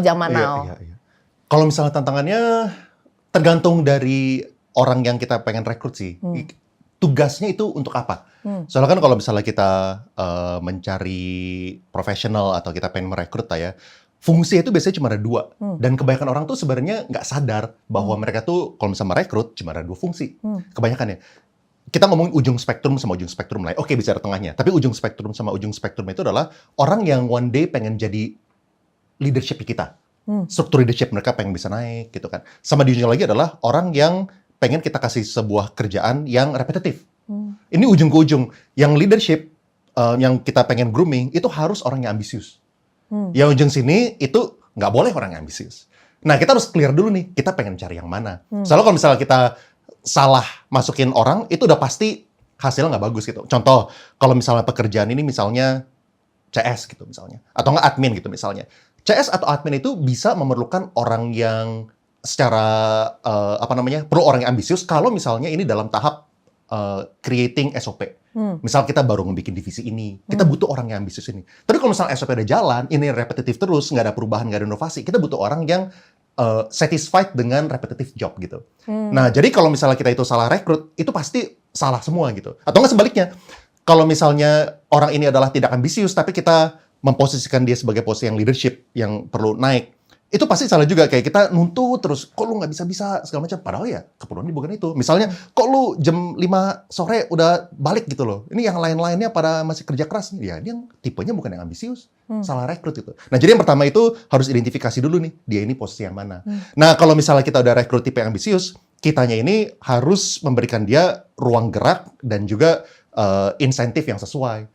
zaman Iya, now? iya, iya. Kalau misalnya tantangannya tergantung dari orang yang kita pengen rekrut sih. Tugasnya itu untuk apa? Soalnya kan kalau misalnya kita mencari profesional atau kita pengen merekrut ya, fungsi itu biasanya cuma ada dua. Dan kebanyakan orang tuh sebenarnya nggak sadar bahwa mereka tuh kalau misalnya merekrut cuma ada dua fungsi. Kebanyakan ya. Kita ngomongin ujung spektrum sama ujung spektrum lah. Oke, bicara tengahnya. Tapi ujung spektrum sama ujung spektrum itu adalah orang yang one day pengen jadi leadership kita. Struktur leadership mereka pengen bisa naik gitu kan. Sama di ujungnya lagi adalah orang yang pengen kita kasih sebuah kerjaan yang repetitif. Ini ujung ke ujung. Yang leadership yang kita pengen grooming itu harus orang yang ambisius. Yang ujung sini itu nggak boleh orang yang ambisius. Nah, kita harus clear dulu nih, kita pengen cari yang mana. Soalnya kalau misalnya kita salah masukin orang, itu udah pasti hasilnya nggak bagus gitu. Contoh, kalau misalnya pekerjaan ini misalnya CS gitu misalnya, atau nggak admin gitu misalnya. CS atau admin itu bisa memerlukan orang yang secara perlu orang yang ambisius kalau misalnya ini dalam tahap creating SOP. Misal kita baru ngebikin divisi ini, kita butuh orang yang ambisius ini. Tapi kalau misalnya SOP udah jalan, ini repetitif terus, nggak ada perubahan, nggak ada inovasi, kita butuh orang yang satisfied dengan repetitive job gitu. Nah, jadi kalau misalnya kita itu salah rekrut, itu pasti salah semua gitu. Atau nggak sebaliknya, kalau misalnya orang ini adalah tidak ambisius, tapi kita memposisikan dia sebagai posisi yang leadership, yang perlu naik, itu pasti salah juga. Kayak kita nuntut terus, kok lu nggak bisa-bisa, segala macam. Padahal ya, keperluan bukan itu. Misalnya, kok lu jam 5 sore udah balik gitu loh. Ini yang lain-lainnya pada masih kerja keras. Ya, dia tipenya bukan yang ambisius. Salah rekrut itu. Nah, jadi yang pertama itu harus identifikasi dulu nih, dia ini posisi yang mana. Nah, kalau misalnya kita udah rekrut tipe yang ambisius, kitanya ini harus memberikan dia ruang gerak dan juga insentif yang sesuai.